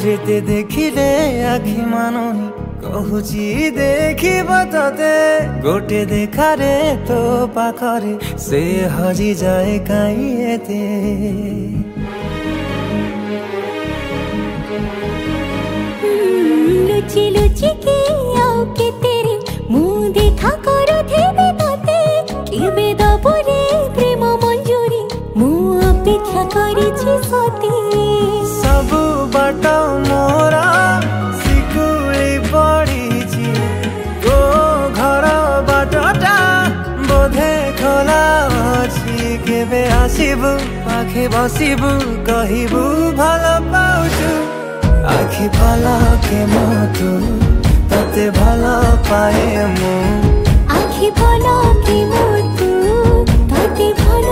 जेते देखिले आखि मानुनी कहूची देखिब तते गोटे देखारे तो पाखरे से हरि जाए काई एते। लुचि लुचि के आओ के तेरे मुँह देखा करो थे तते केबे दबरे प्रेम मंजूरी मुँह अपेक्षा करिछि सती। सब बाट मोरा सिकुली पड़ीछि तो घर बाटटा बोधे खोला अछि। केबे आसिबु पाखे बसिबु कहिबु भल पाउछु आखि पलके मोतु तते भल पाए मु। आखि पलके मोतु तते भल